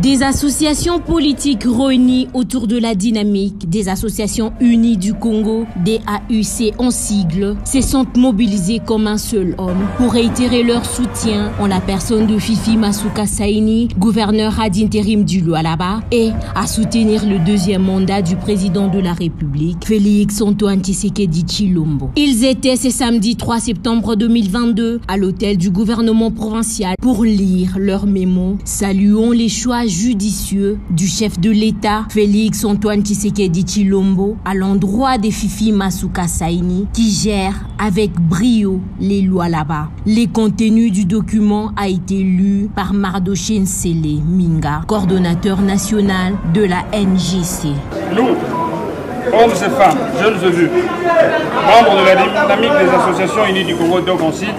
Des associations politiques réunies autour de la dynamique des associations unies du Congo, DAUC en sigle, se sont mobilisées comme un seul homme pour réitérer leur soutien en la personne de Fifi Masuka Saini, gouverneur ad intérim du Lualaba, et à soutenir le deuxième mandat du président de la République, Félix Antoine Tshisekedi Tshilombo. Ils étaient ce samedi 3 septembre 2022 à l'hôtel du gouvernement provincial pour lire leur mémo, saluant les choix judicieux du chef de l'État, Félix Antoine Tshisekedi Tshilombo, à l'endroit de Fifi Masuka Saini, qui gère avec brio les lois là-bas. Le contenu du document a été lu par Mardoché Nsele Minga, coordonnateur national de la NGC. Nous, hommes et femmes, jeunes et vieux, membres de la dynamique des associations unies du Congo d'Ogoncide,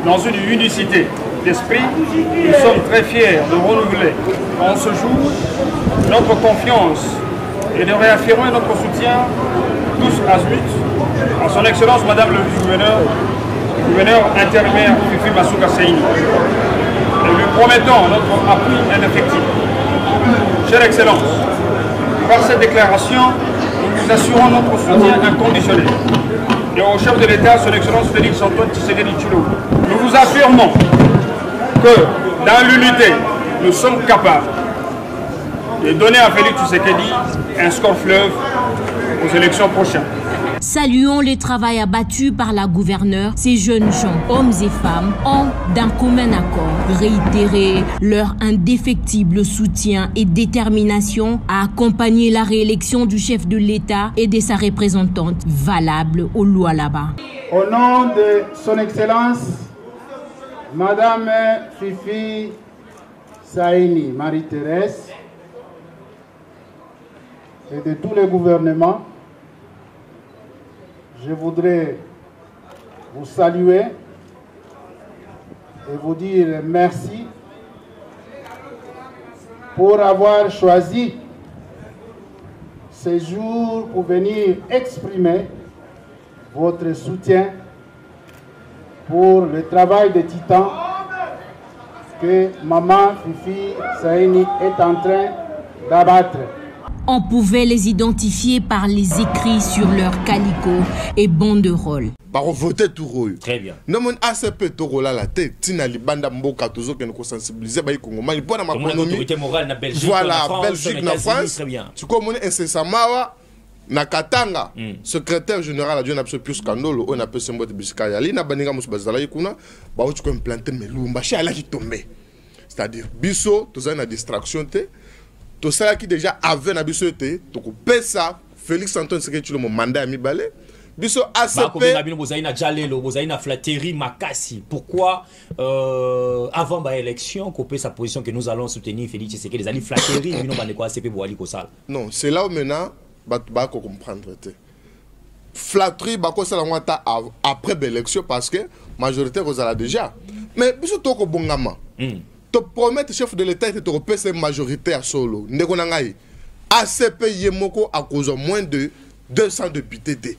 dans une unicité d'esprit, nous sommes très fiers de renouveler en ce jour notre confiance et de réaffirmer notre soutien tous azimuts à son Excellence Madame le vice-gouverneur intérimaire Fifi Masuka Saini. Et lui promettons notre appui indéfectible. Chère Excellence, par cette déclaration, nous vous assurons notre soutien inconditionnel. Et au chef de l'État, son Excellence Félix Antoine Tshisekedi Tshilombo, nous vous affirmons que dans l'unité, nous sommes capables de donner à Félix Tshisekedi un score fleuve aux élections prochaines. Saluons le travail abattu par la gouverneure. Ces jeunes gens, hommes et femmes, ont d'un commun accord réitéré leur indéfectible soutien et détermination à accompagner la réélection du chef de l'État et de sa représentante valable au Lualaba. Au nom de son Excellence, Madame Fifi Saini Marie-Thérèse et de tous les gouvernements, je voudrais vous saluer et vous dire merci pour avoir choisi ce jour pour venir exprimer votre soutien pour le travail de titan que Maman Fifi Saini est en train d'abattre. On pouvait les identifier par les écrits sur leur calico et banderole. Par voter tout rôle. Très bien. Non mon ACP to rola la tête tina libanda mboka tozo ken ko sensibiliser ba Congo mali bona ma économie. Voilà, Belgique na France. Très bien. Tu connais incessamment na Katanga, secrétaire général adjoint absolu plus Kandolo, on appelle ce mot de Biskaya. Ali na baninga musbazala yikuna, ba tu ko implanter melumba chez ala qui tomber. C'est-à-dire biso toza na distraction te. Tout ça qui déjà avait na biso te, to ko pesa Félix Antoine Tshisekedi Tshilombo mandat mi balé. Biso ACP pourquoi avant l'élection qu'on sa position que nous allons soutenir Félix Tshisekedi les alliés flatterie non, c'est là où maintenant ba ko comprendre te. Flatterie ba ko sala ngata après l'élection parce que majorité rozala déjà. Mais biso to ko bongama. Te promettre chef de l'État te repèse majoritaire solo. Ndeko nangai. ACP yemoko à cause de moins de 200 députés.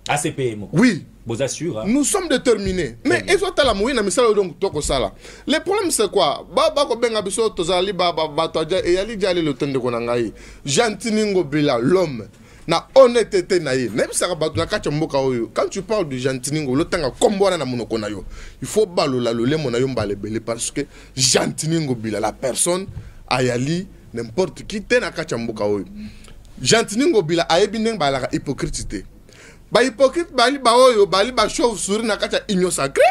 ACP yemoko. Oui. Vous assurez. Nous sommes déterminés. Mais ils sont à la moyenne mais ça donc toko sala. Le problème c'est quoi? Ba ko benga biso tozali ba toja et ali jali le temps de konangai. Jantiningo Bila l'homme. Na honnêteté na ye même ça ba na kacha mboka oyo quand tu parles de Jantiningo le tanga kombona na monoko na yo il faut balola le lemo na yo mbalebele parce que Jantiningo Bila la personne ayali n'importe qui te na kacha mboka oyo Jantiningo Bila ayebi ndeng ba la hypocrite ba hypocrite bali ba oyo bali ba chauve souris na kacha igno sacré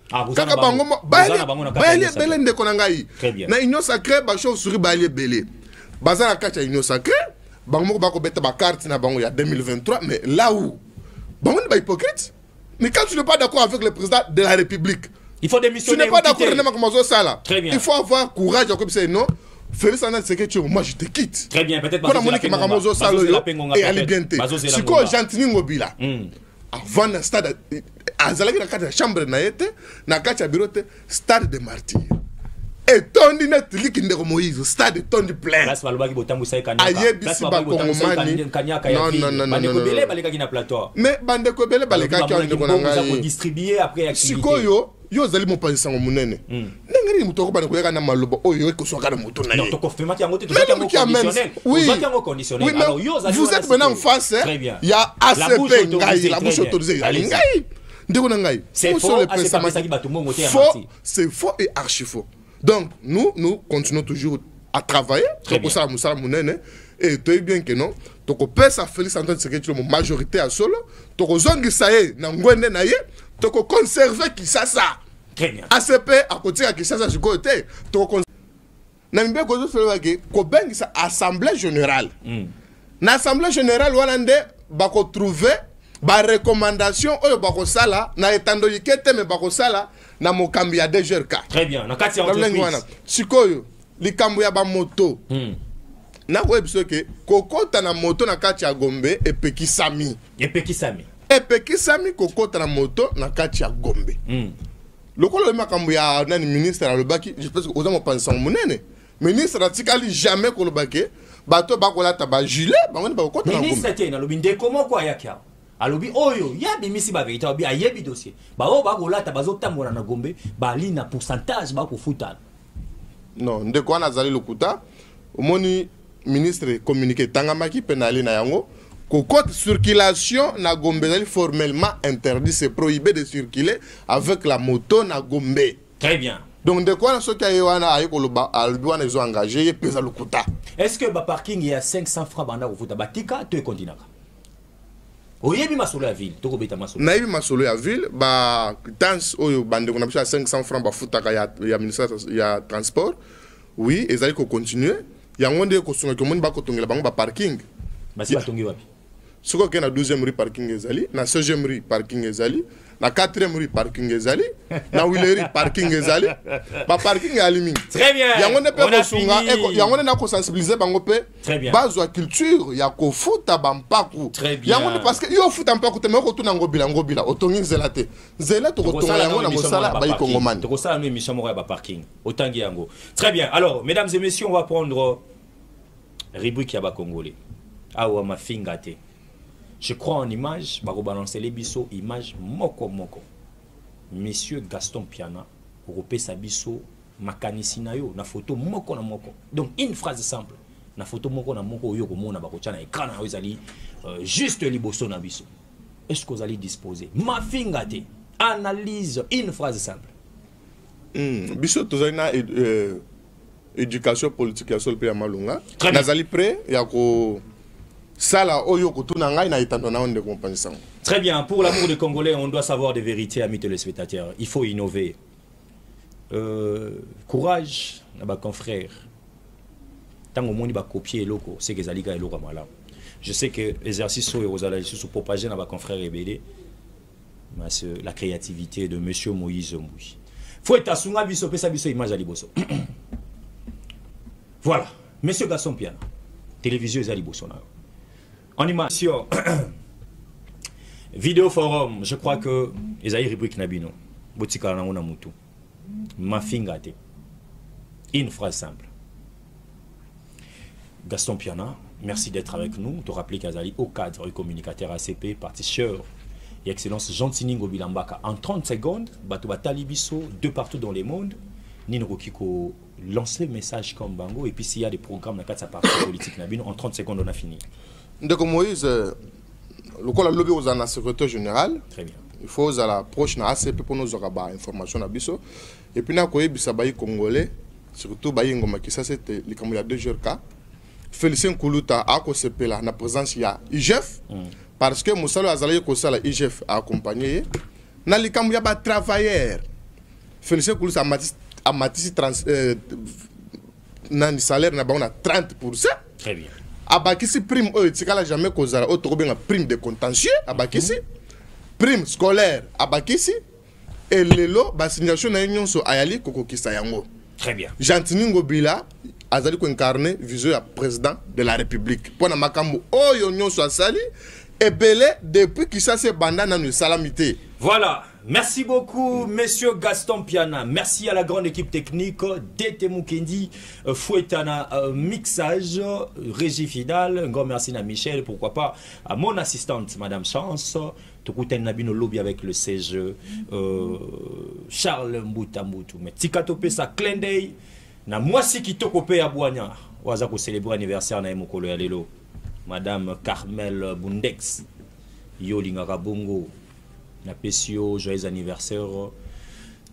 kaka bango bali bele ndeko na ngai na igno sacré ba chauve souris bali belé baza na kacha igno sacré bango bako beta ba carte na bango ya 2023 mais là où bango n'est pas hypocrite mais quand tu n'es pas d'accord avec le président de la République il faut démissionner. Tu n'es pas d'accord avec comment ça là. Très bien. Il faut avoir courage comme ça non. Félix Antoine Tshisekedi moi je te quitte. Très bien peut-être parce que et ali bien te. Si quoi Jantiningo Bila. Avant le stade azalaki na kati ya chambre na yete na kati ya bureau te stade de martyrs. Et tondi net liki ndeko Moïse stade tondi plein. Place balobaki botambusa kanyaka. Ayebisi ba Kongomani. Non. Mais bandeko belé balekaki ndeko na ngai. Distribuer après activité. Sikoyo yo zali mo panisa ngo munene ndengeri muto ko bana ko yaka na maloba oyo ko soka na moto na ye. Non, to confirmer qu'il y a un conditionnel. Oui, conditionnel. oui, mais alors yo vous êtes maintenant en face, il y a ACP ngai, la bouche autorisée ngai. Ndeko na ngai. C'est faux, c'est faux et archi faux. Donc nous continuons toujours à travailler pour ça musala munene et tu es bien que non. Toko pesa Félix Antoine Tshisekedi mo majorité à solo, toko zongisa ye na ngwende na ye, toko conserver Kinshasa. Très bien. ACP à côté à Kinshasa du côté, toko na mbe ko zo ke ko bengisa assemblée générale. Na assemblée générale walande bako trouver ba recommandation oyo bako sala na etando yikete me bako sala na mokambi ya DGRK. Très bien. Na kati ya entreprise. Sikoyo likambo ya ba moto. Na ko ebiso ke kokota na moto na kati ya Gombe epekisami. Epekisami kokota na moto na kati ya Gombe. Lokolo le makambo ya nani ministre alobaki, je pense que oza mo penser munene. Ministre atikali jamais ko lobake, bato bakola ta ba gilet, bangoni ba kokota na Gombe. Ministre te na lobinde comment quoi yakia. Alobi oyo ya bimisi ba vérité obi ayebi dossier. Ba o bakola ta bazotambola na Gombe, ba li na pourcentage ba ko futa. Non, ndeko wana zali lokuta, omoni ministre communiqué tangamaki penali na yango. Cocotte circulation na Gombe est formellement interdit, c'est prohibé de circuler avec la moto na Gombe. Très bien. Donc de quoi ce qu'il y a ils ont engagé et pesa le quota. Est-ce que ba parking il y a 500 francs banda ko futa batika to continue. Oyebi masolo ya ville, to ko beta masolo. Na yebi masolo ya ville ba dance oyo bande qu'on a 500 francs ba futa ya ministère ya transport. Oui, ils allaient continuer. Il y a un monde ko songa ko monde ba ko tongela bango ba parking. Basi batongi wapi? Ce qu'on a na 12e rue parking ezali, na 16e rue parking ezali, na 4e rue parking ezali, na 8e parking ezali, ba parking alimi. Très bien. Yango ne pe ko sunga, yango ne na ko sensibiliser bango pe. Très bien. Bazwa culture ya ko futa bampaku. Très bien. Yango parce que yo futa mpaku te me ko tuna ngobila, otongi zelate. Zelate ko tonga yango na mosala ba yikongomani. To ko sala no émission mo ya ba parking. Otangi yango. Très bien. Alors, mesdames et messieurs, on va prendre rubrique ya ba congolais. Awa ma fingate. Je crois en image, bako balancer les biso image moko. Monsieur Gaston Piana, Europé Sabiso, makanisi na yo, na photo moko na moko. Donc une phrase simple, na photo moko na moko yo komona bako tia na écran na ezali juste liboso na biso. Est-ce que vous allez disposer? Ma fingate, analyse une phrase simple. Biso tozana éducation politique ya sol pe ya malunga. Très Nazali prêt ya ko Sala oyo kutuna ngai na itando na onde compagnie. Très bien, pour l'amour des Congolais, on doit savoir des vérités, amis téléspectateurs. Il faut innover. Courage, na confrère. Tango moni ba copier loko, c'est que zalika eloko mala. Je sais que l'exercice so ezala sous propager na ba confrère ebélé. Mais la créativité de monsieur Moïse Mouy. Faut être asunga biso pesa biso image ali boso. Voilà, monsieur Gaston Piana. Télévision ezali boso na. Animation, vidéo forum, je crois que les aïe rubrique nabino, botika na ona mutu, ma fingate. Une phrase simple. Gaston Piana, merci d'être avec nous. Te rappeler qu'Azali au cadre du communicateur ACP, participeur et excellence Gentiningo Bilambaka. En 30 secondes, Batouba Talibiso, de partout dans le monde, Nino Rokiko lancer le message comme Bango, et puis s'il y a des programmes dans sa partie politique nabino, en 30 secondes on a fini. Ndeko Moïse, le col a lobby aux secrétaire général. Très bien. Il faut à la proche na ACP pour nous avoir information na biso. Et puis na koye bisabayi congolais, surtout bayi ngoma qui ça c'était les camarades de GRK. Félicien Koulouta a ko sepela na présence ya IGF parce que Moussalo Azalaye ko sala IGF a accompagné na likambu ya ba travailleur. Félicien Koulouta a matisi na salaire na ba on a 30%. Très bien. Abakisi prime tikala jamais kozala otokobenga prime de contentieux abakisi prime scolaire abakisi et lelo basignation na nyonso ayali kokokisa yango. Très bien. Gentiningo Bila azali ko incarner vision ya président de la République pona makambo oyo nyonso asali ebele depuis qui ça se banda na salamité. Voilà. Merci beaucoup, monsieur Gaston Piana. Merci à la grande équipe technique, Dete Mukendi, Fouettana, mixage, régie finale. Un grand merci à Michel, pourquoi pas à mon assistante, madame Chance. Tokuten Nabino lobby avec le CGE, Charles Mbouta Mboutou. Mais Tikatope sa clin d'œil. Na mwasi ki tokope à Boigna. Waza ko célébrer anniversaire na mokolo ya lelo. Madame Carmel Bundex. Yo lingaka bongo. Na pesio joyeux anniversaire.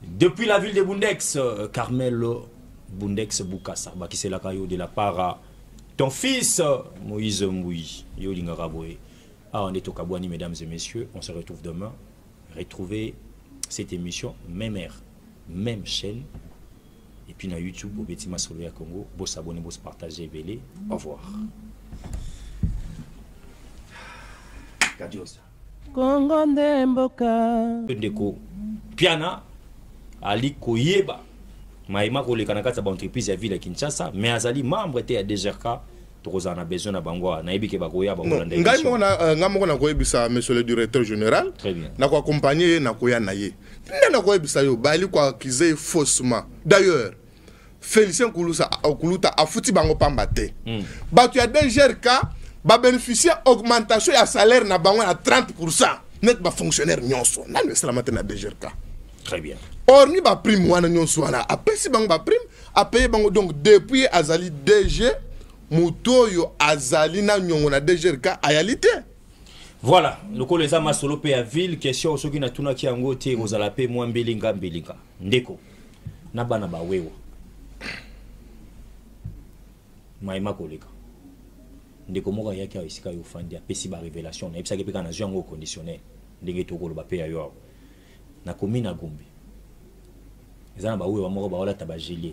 Depuis la ville de Bundex, Carmel Bundex Bukasa. Ba ki c'est la kayo de la part ton fils Moïse Mboui. Yo lingaka boy. Ah, on est au Kabouani, mesdames et messieurs. On se retrouve demain. Retrouvez cette émission, même heure, même chaîne. Et puis dans YouTube, au Betima Soloya Congo. Vous s'abonnez, vous partagez, belé. Au revoir. Kadiosa. Congo Ndemboka. Pendeko. Piana. Ali Koyeba. Maïma Kolekana Katsa entreprise à ville à Kinshasa. Mais Azali, membre était à DGRK. On a besoin de Bangwa. Monsieur le directeur général. Très bien. N'a pas accompagné Nakoya Naye. N'a pas eu Bali quoi qu'ils faussement. D'ailleurs, Félicien Koulouta a foutu Bango Pambate. Bah tu as des GRK, bah bénéficier augmentation et salaire na Bango à 30%. Net ba fonctionnaire nyonso. N'a le sala matin na DGRK. Très bien. Hormis ba prime wana nyonso wana. Après si Bango ba prime, a payé Bango donc depuis Azali DG. Mutoyo Azalina Nyongona DGRK ayalité. Voilà, le col les amas solo pe à ville question ceux qui na tuna ki angote ozala pe moi mbelinga ndeko na bana ba wewa maima koleka ndeko moka yaki isika yo fandi a pesi ba révélation na epsa ke peka na jango conditionnel ndenge to ko ba pe ayo na komina Gombe ezana ba wewa moko ba wala tabajelier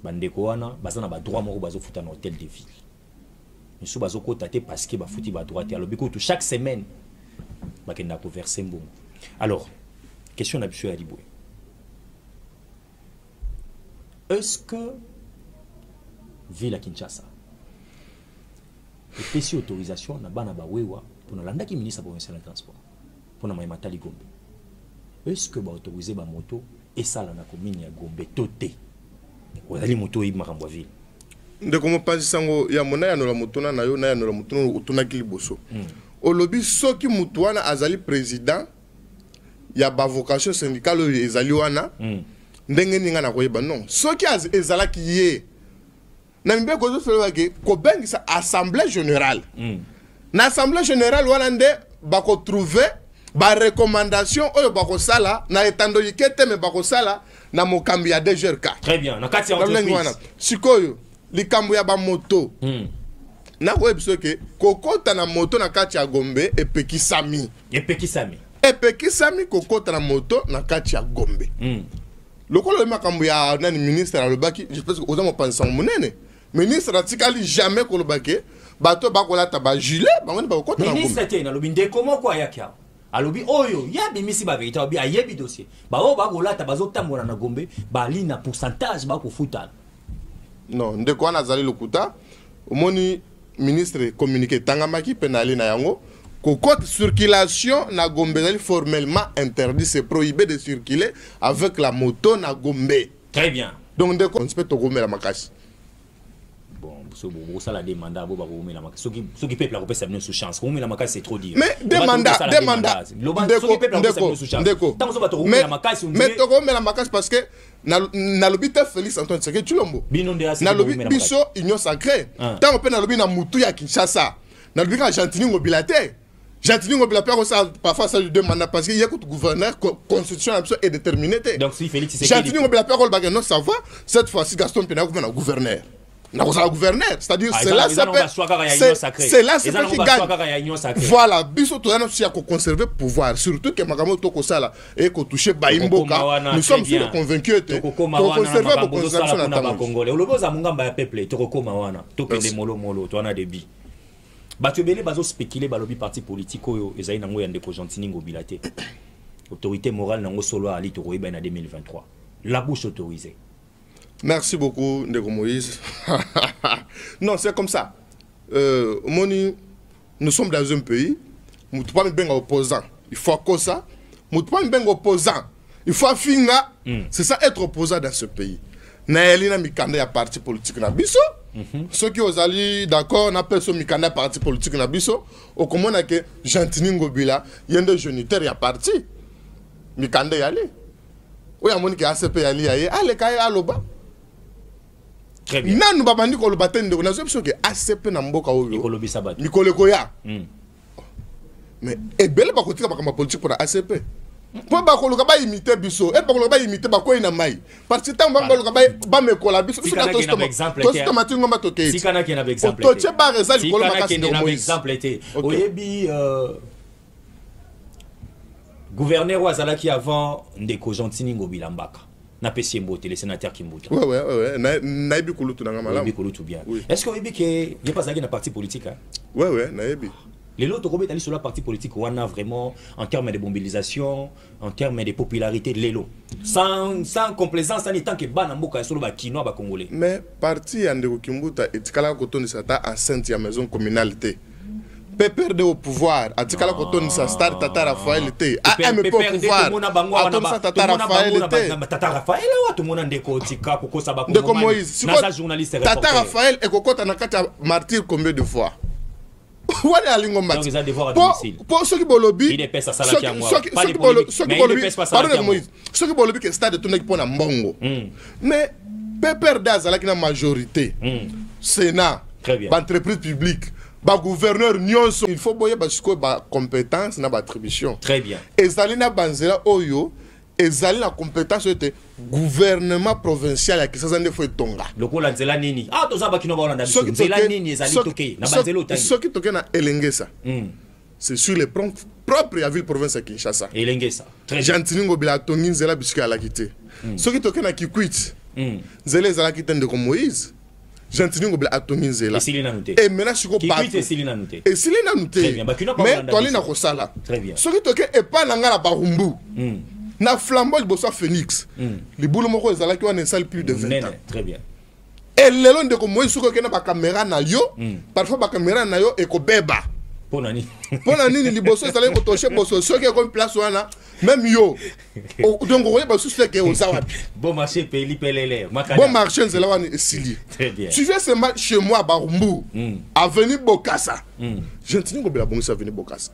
bandeko wana bazana ba droit moko bazo futa na hôtel de ville. Nous sommes bazo kota te parce que ba futi ba droit te alors biko tout chaque semaine ba kenda ko verser mbongo. Alors, question na biso ya Liboué. Est-ce que ville à Kinshasa et pesi autorisation na bana ba wewa pour na landa ki ministre provincial de transport pour na maimata Gombe. Est-ce que ba autoriser ba moto et ça la na commune ya Gombe toté? Wazali moto yi makambo ville ndeko mo panzi sango ya mona ya no la motona na yo na ya no la motona utuna kiliboso olobi soki mutu wana azali président ya ba vocation syndicale ezali wana ndenge ninga na koyeba non soki ezala ki ye na mbe ko zo fela ke ko bengisa assemblée générale na assemblée générale wana nde ba ko trouver ba recommandation oyo ba ko sala na etando yikete me ba ko sala na mokambi ya DGRK. Très bien. Na kati ya entreprise. Sikoyo, likambo ya ba moto. Na ko ebiso ke kokota na moto na kati ya Gombe epekisami. Epekisami kokota na moto na kati ya Gombe. Lokolo makambo ya nani ministre alobaki, je pense que oza penser monene. Ministre atikali jamais kolobake, bato bakolata ba gilet, ba ngoni ba kokota na Gombe. Ministre te na lobinde comment quoi yakia? Alobi oyo ya bimisi ba vérité obi ayebi dossier ba o ba kolata bazotambola na Gombe ba lina pourcentage ba ko futa non ndeko wana zali lokuta omoni ministre communiqué tangamaki penali na yango kokot circulation na Gombe zali formellement interdit, c'est prohibé de circuler avec la moto na Gombe. Très bien. Donc ndeko on peut to Gombe la makasi. Bon, ça la demande à Boba Roumé la Macas. Ceux qui peuplent la repère sous chance. Roumé la Macas, c'est trop dire. Mais demande. Mais Togo la Macas parce que na lobita Félix Antoine Tshisekedi Tshilombo. Na lobi biso union sacrée. Tant on peut na lobi na mutu ya Kinshasa. Na lobi ka Gentini Ngobilate. Gentini Ngobilate parfois ça lui demande parce que il y a que gouverneur constitution est déterminée. Donc si Félix Tshisekedi Gentini Ngobilate rôle bagay non ça va cette fois-ci Gaston Pena gouverneur gouverneur. Na gouverneur, c'est-à-dire c'est là c'est là c'est qui gagne. Voilà, biso to yana sia ko conserver pouvoir surtout que makamo to ko sala et ko toucher baimboka. Nous sommes sûrs convaincus que ko conserver ko constitution na Congolais. Oloboza mungamba ya peuple to ko koma wana. To kende molo to ana debi. Bato belé bazo spéculer balobi parti politique oyo ezali nango ya ndeko Gentini Ngobilate. Autorité morale nango solo ali to koyeba na 2023. La bouche autorisée. Merci beaucoup, Ndeko Moïse. Non, c'est comme ça. Nous sommes dans un pays, nous ne pouvons pas être opposants. Il faut que ça. Moutouan ben opposant. Il faut finga. C'est ça être opposant dans ce pays. Naëli na mikanda ya parti politique na biso. Ceux qui ont allé d'accord, on appelle ce mikanda parti politique na biso. Au comment na que Jantini Ngobila, il y a des jeunitaires ya parti. Mikanda yali. Ou ya moni ki ACP yali yaye, ale kaya aloba. Très bien. Nanu babandi ko lobatende ko na zo que ACP na mboka oyo. Mikolo Bisabati. Mikolo koya. Mais et belle ba kotika ba politique pour la ACP. Pour ba koluka ba imiter biso, et ba koluka ba imiter ba ko ina mai. Parce que tant ba koluka ba me kola biso, si kana kena exemple. Si kana kena exemple. To che ba reza likolo makasi de Moïse. Exemple était. Oyebi gouverneur Wazalaki avant Ndeko Jantini Ngobila Mbaka. Na pesi mbote le sénateur Kimbuta. Ouais. Naibi kulutu na ngama la. Naibi kulutu bien. Est-ce que oyebi que il pas ça qui na parti politique hein? Ouais, naibi. Les lots Robert allé sur la partie politique on a vraiment en termes de mobilisation, en termes de popularité de l'élo. Sans complaisance en tant que bana mboka sur ba kinois ba congolais. Mais parti Ndeko Kimbuta etikala kotoni sata enceinte ya maison communalité. Peut perdre au pouvoir, atikala kotoni sa star Tata Raphaël té. Mais pas au pouvoir. Atoni sa Tata Raphaël té. Tata Raphaël wa tout monde ndeko tika kokosa ba Ndeko Moïse. Na journaliste Tata Raphaël e kokota na kati martyr combien de fois? Wale alingo mat. Pour ceux qui bolobi, ceux qui bolobi que stade tout n'est pas na mbongo. Mais Pepper Dazala qui na majorité. Sénat, entreprise publique, ba gouverneur nyonso, il faut boyer parce que ba compétence na ba attribution. Très bien. Ezali na banzela oyo ezali la compétence de gouvernement provincial qui s'en fait tonga. Lokola nzela nini? Ah toza bakino ba olanda biso. Nzela nini ezali toke na banzela otangi. Ce qui toke na Elengesa. C'est sur les propres à ville province à Kinshasa. Elengesa. Très Jantini Ngobila tongi nzela bisika la quitté. Ce qui toke na Kikwit. Nzela ezala quitté de Moïse. Jantini Ngobila atongi nzela. Et maintenant je go pas. Kikwit Silina Nuté. Et Silina Nuté. Très bien. Bakino ba olanda. Mais toi na kosala. Très bien. Ce qui toke e pas na ngala Barumbu. Na flambeau bossa Phoenix. Les boulots moko ezalaki wana sale plus de 20 ans. Très bien. Et le long de comme moi suko kena ba caméra na yo, parfois ba caméra na yo e ko beba. Ponani ni liboso ezalaki ko toucher bosso soki e comme place wana même yo. Donc on ba sous que ozawa. Bon marché peli pelele. Bon marché nzela wana esili. Très bien. Tu viens seulement chez moi à Barumbu, avenue Bokassa. Jantini Ngobila bongisa avenue Bokassa.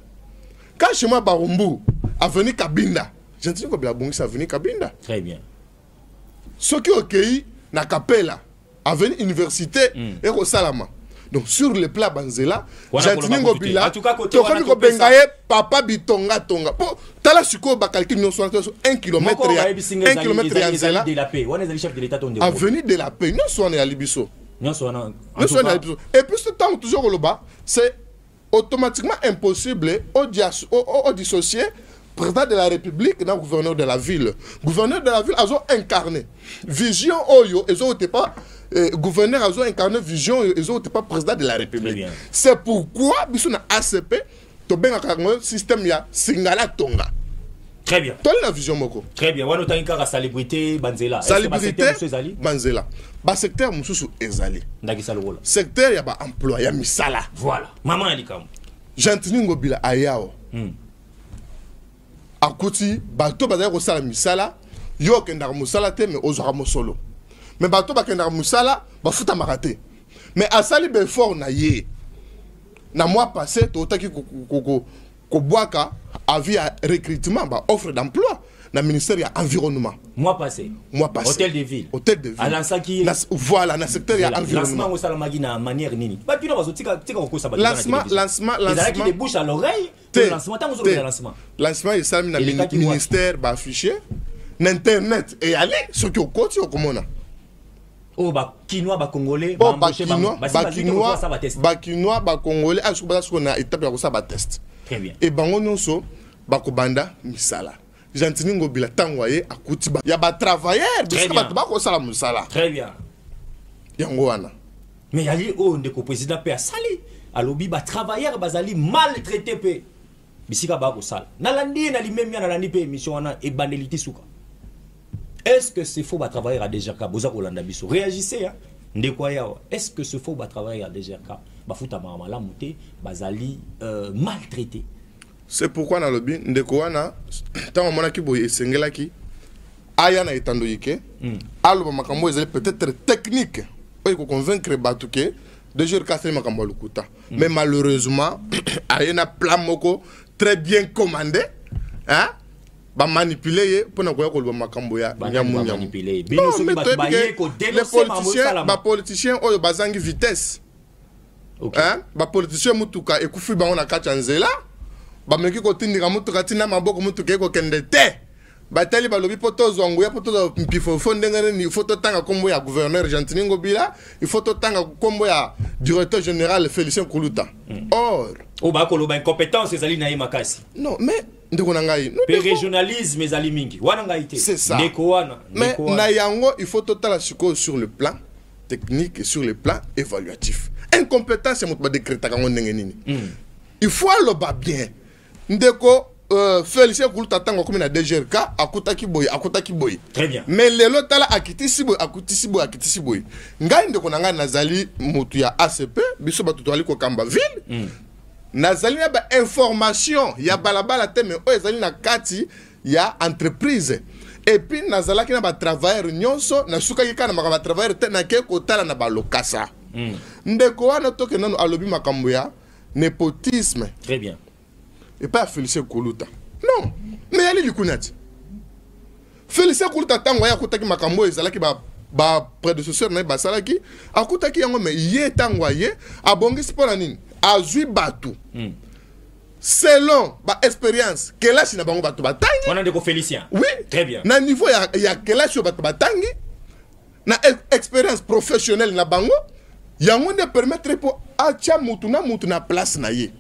Quand chez moi à Barumbu, avenue Kabinda. Jantini Ngobila bongisa avenue Kabinda. Très bien. Ce qui est ok, na Capella, avenue Université et au Salama. Donc sur le plat Banzela, Jantini Ngobila, tu as vu que papa bitonga tonga. Pour tala suko ba calcul non soit 1 km et 1 km et Anzela. Avenue de la Paix, non soit à Libiso. Non soit à Libiso. Et puis ce temps toujours au bas, c'est automatiquement impossible au dissocier président de la République et gouverneur de la ville. Gouverneur de la ville a incarné vision oyo, ils ont été pas gouverneur a incarné vision, ils ont été pas président de la République. C'est pourquoi biso na ACP to benga un système ya singala tonga. Très bien. Toi la vision moko. Très bien. Wano tanka la salubrité Banzela. Salubrité Banzela. Ba secteur mususu ezali. Ndakisa lokola. Secteur ya ba emploi ya misala. Voilà. Maman alikam. Jantini Ngobila ayao. Akuti bato bazali kosala misala yo kendaka mosala te mais ozwaka mosolo mais bato bakendaka mosala bafutamaka te mais asali befort na ye na mois passé totaki kobwaka avis ya recrutement ba offre d'emploi na ministère ya environnement mois passé hôtel de ville alansaki voilà na secteur ya environnement lancement osala magina manière nini ba pino bazotika tika kokosa ba lancement qui des bouches à l'oreille lancement tant vous lancement il s'est mis na ministère ba affiché na internet et aller ce qui au côté au comment oh ba kinois ba congolais ba kinois ba congolais a ce qu'on a étape ya ko sa ba test. Très bien. Et bango nyonso ba ko banda misala Jantini Ngobila tangoye akuti ba ya ba travailleur bisika ba ko sala musala. Très bien. Yango wana. Mais yali o ndeko président pe asali alobi ba travailleur bazali maltraité pe bisika ba ko sala. Na landi na limemia na landi pe émission wana e bandeliti suka. Est-ce que c'est faux ba travailleur à DGRK boza kolanda biso? Réagissez hein. Ndeko yawa. Est-ce que c'est faux ba travailleur à DGRK ba futa mama la muté bazali maltraité? C'est pourquoi na lobby ndeko wana tant mona ki boye esengela ki aya na etando yike alo makambo ezali peut-être technique oyo ko convaincre batu ke de jour kasser makambo lukuta mais malheureusement aya na plan moko très bien commandé hein ba manipuler pour na koya ko makambo ya nyamu bino soki batu baye ko dénoncer ba politiciens oyo bazangi vitesse hein ba politiciens mutuka ekufi bango na kati nzela ba meki ko tindika mutuka tina maboko mutuka ko kende te batali balobi poto zongo ya poto mpifo fondengane ni photo tanga kombo ya gouverneur Gentini Ngobila il faut tanga kombo ya directeur général Félicien Kuluta or o ba ko loba incompétence ezali na makasi non mais ndeko na ngai pe régionalisme ezali mingi wana ngai te c'est ça ndeko wana mais na yango il faut totala siko sur le plan technique et sur le plan évaluatif incompétence c'est mutba décréter kango ndenge nini il faut le ba bien ndeko Félicien Kuluta tango comme na DGRK akutaki boy très bien mais lelo tala akitisi boy ngai ndeko na ngai nazali mutu ya ACP biso batu to ali ko kamba ville nazali na ba information ya balabala te mais ezali na kati ya entreprise et puis nazalaki na ba travailleur nyonso na suka yika na ba travailleur te na ke ko tala na ba lokasa ndeko wana toke nanu alobi makambo ya népotisme très bien et pas Félicien Kuluta non mais yali likunati Félicien Kuluta tango ya kutaki makambo ezalaki ba prédécesseur na ba salaki akutaki yango mais ye tango ye abongi sport nini azui batu selon ba expérience kelashi na bango batu batangi on a de Félicien oui très bien na niveau ya kelashi batu batangi na expérience professionnelle na bango yango ne permettre pour acha mutu na place na ye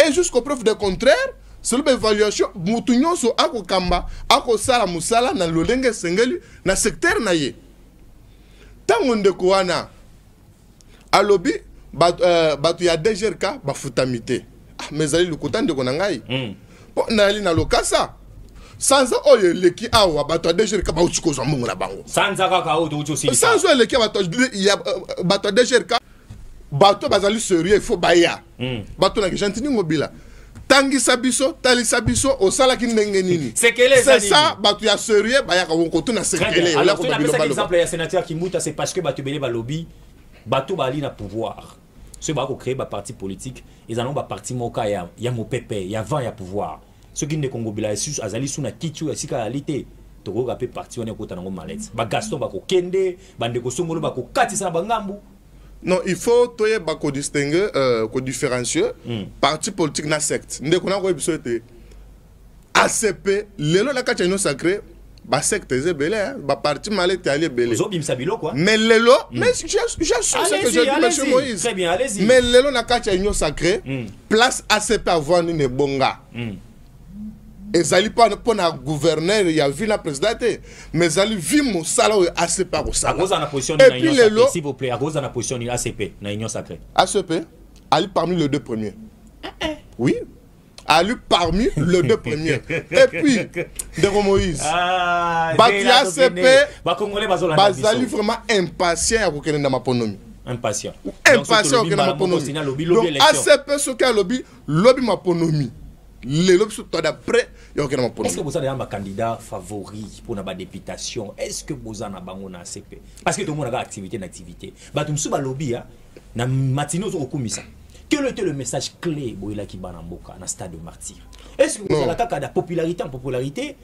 et jusqu'au preuve de contraire selon l'évaluation mutu nyonso akokamba akosala musala na lolenge sengeli na secteur na ye tango ndeko wana alobi batu ya DGRK bafutamite mais ali lukuta ndeko na ngai po na ali na lokasa sans oyo leki awa batu ya DGRK ba utiko zo mbongo na bango sans kaka o to aussi sans oyo leki batu ya DGRK batu bazali sérieux il faut baya batu na Gentini Ngobila tangi sabiso tali sabiso osala ki ndenge nini c'est ça batu ya sérieux baya ka wonkoto na sekele alors tu as fait exemple ya sénateur Kimbuta c'est parce que batu belé ba lobby batu bali na pouvoir ceux ba ko créer ba parti politique ils allons ba parti moka ya mopepe ya vent ya pouvoir ceux qui ne Congo bila sus azali suna kitu ya sikaalité to ko rapé parti on est kota nango malette ba Gaston ba ko kende bande ko songolo ba ko katisa ba ngambu. Non, il faut toyer bako distinguer, ko différencier parti politique na secte. Ndeko na ko biso te ACP lelo la kacha no sacré ba secte ezebele ba parti malete ali belé. Zobim sabilo quoi. Mais lelo mais j'assume ce que je dis monsieur Moïse. Très bien, allez-y. Mais lelo na kacha no sacré place ACP avoir ni bonga. Ezali pas pour na gouverneur ya ville présidente mais ezali vi mosala o ACP ko sala. À cause de la position de l'Union sacrée, s'il vous plaît, à cause de la position de ACP, na Union sacrée. ACP ali parmi les deux premiers. Oui. Ali parmi les deux premiers. Et puis de Moïse. Bati ACP ba congolais bazolanda. Bazali vraiment impatient à kokende na maponomi. Impatient. Impatient kokende na maponomi. Donc ACP ce que lobby maponomi. Les lobbies sont d'après. Est-ce que vous avez un candidat favori pour la députation? Est-ce que vous avez un ACP? Parce que tout le monde a activité. Bah, tout le monde lobby, na matino au commissaire. Quel était le message clé pour il qui banamboka dans stade de martyr? Est-ce que vous avez la popularité en popularité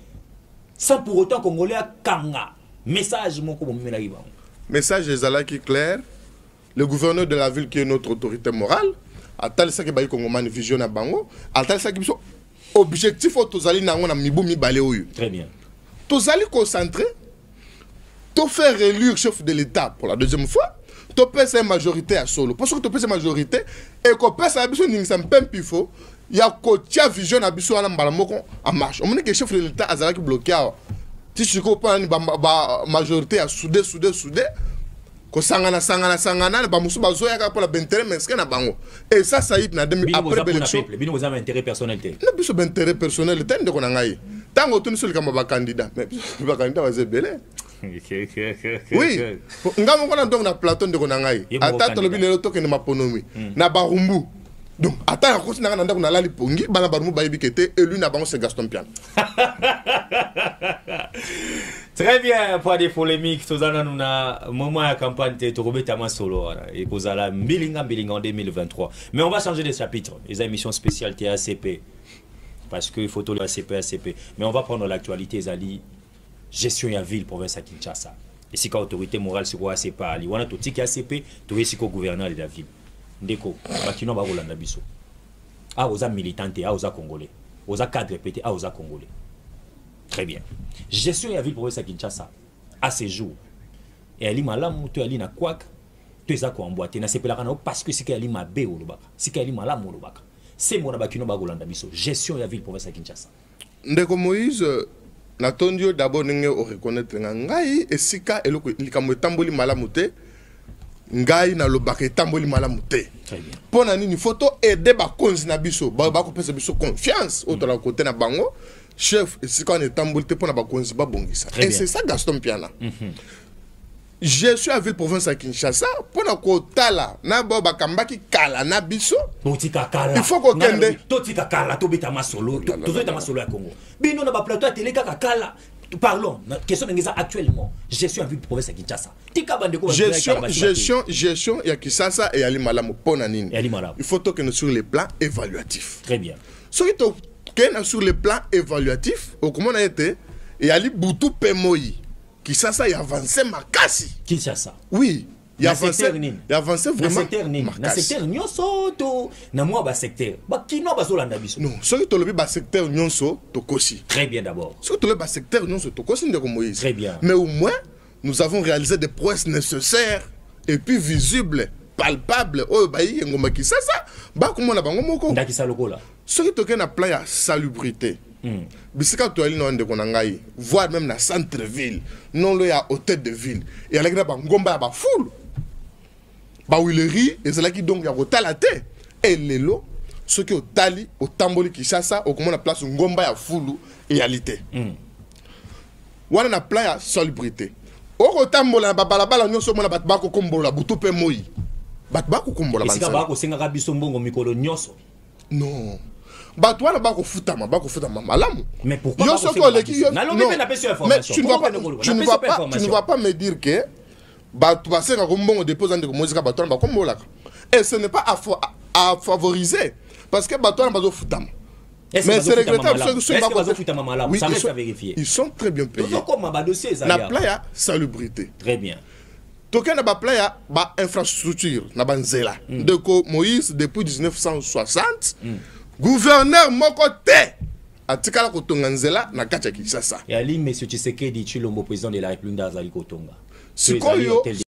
sans pour autant congolais kanga message mon comme message est clair. Le gouverneur de la ville qui est notre autorité morale. Atal sa ke bayi Congomani vision na bango atal sa ke biso objectif o tozali nango na mibu mibale oyo très bien tozali concentré to faire élire chef de l'état pour la deuxième fois to pesa majorité à solo parce que to pesa majorité et ko pesa biso ningisa mpempifo ya ko tia vision na biso na mbala moko en marche on moni que chef de l'état azalaki bloqué awa ti chiko pa ni ba majorité à soudé ko sangana ba musu bazoya ka pour la bentere mesque na bango et ça y na demi après l'élection bino vous avez intérêt personnel té na biso intérêt personnel té ndeko na ngai tango tuni soli kama ba candidat mais ba candidat va zebele oui ngamo kona donc na plateau ndeko na ngai ata to lobi lelo to ke na maponomi na barumbu Donc, attends, on continue à aller dans la Lipongi, Banabarmou Baïbikete, et lui n'a pas c'est Gaston Pian. Très bien, pas de polémique. Tout ça, nous avons moment à campagne de Robert Solo et vous allez Mbilinga en 2023. Mais on va changer de chapitre. Les émissions spéciales TACP. Parce qu'il faut tout le ACP. Mais on va prendre l'actualité, Zali. Gestion de la ville, province à Kinshasa. Et si l'autorité morale, c'est quoi ACP? On a tout ce qui est ACP, tout ce qui est gouverneur de la ville. Ndeko, Bakino va Rolanda Bisso. Ah, aux militants, ah, aux Congolais. Aux cadres pétés, ah, aux Congolais. Très bien. Gestion de la ville province à Kinshasa. À ce jour. Et elle est malade, tu es na kwak, tu es à quoi emboîter. Na sepela kana parce que c'est qu'elle est mabé ou le baka. C'est qu'elle est malade ou le baka. C'est mon Bakino va Rolanda Bisso. Gestion de la ville province à Kinshasa. Ndeko Moïse, natondio d'abord n'engé au reconnaître ngai et sika eloko likamo tamboli malamute. Ngai na lobaka tamboli malamu te. Pona nini photo aider ba konzi na biso ba ko pesa biso confiance autre la côté na bango chef et si quand on tamboli te pona ba konzi ba bongisa. Et c'est ça Gaston Piana. Je suis à ville province à Kinshasa pona ko tala na ba kambaki kala na biso. Il faut ko kende to tika kala to bita masolo to bita masolo ya Congo. Bino na ba plateau télé kaka kala. Parlons, question actuellement. Gestion en ville de province à Kinshasa. Gestion, il y a Kinshasa et Ali Malamu Ponanine. Il faut que nous sur les plans évaluatifs. Très bien. Ce qui est sur les plans évaluatifs, au comment on a été, et Ali Boutou Pemoyi. Kinshasa, il a avancé Makasi. Kinshasa. Oui. Il a avancé vraiment. Dans secteur nyonso to na moi ba secteur. Ba kino ba zolanda biso. Non, ce qui tolobi ba secteur nyonso tokosi. Très bien d'abord. Ce qui tolobi ba secteur nyonso tokosi ndeko Moïse. Très bien. Mais au moins nous avons réalisé des prouesses nécessaires et puis visibles, palpables. Oh ba yi ngoma Kinshasa, ba komona bango moko. Ndakisa lokola. Ce qui toke na plan ya salubrité. Bisika to ali no ndeko na ngai, voire même na centre-ville, non lo ya hôtel de ville. Et avec ba ngomba ya ba foule. Ba Willery et c'est là qui donc y a rotalate et lelo ce qui au tali au tamboli Kinshasa au comment la place ngomba ya fulu et alité. Wana na plan ya salubrité. Au tambola ba balabala nyonso mona bat ba ko kombola butu pe moyi. Bat ba ko kombola bansa. Sika ba ko senga biso mbongo mikolo nyonso. Non. Bat wana ba ko futama malamu. Mais pourquoi yo soko leki yo? Mais tu ne vas pas me dire que tu vas faire un déposant de musique et ce n'est pas à favoriser parce que mais c'est regrettable ils sont très bien payés. La playa salubrité. Très bien. Token na playa ba infrastructure na banzela. De Moïse depuis 1960 gouverneur mokote atikala kotonga nzela na kati ya Kinshasa. Et ali monsieur Tshisekedi Tshilombo président de la République d'Azali Kotonga. Sikoyo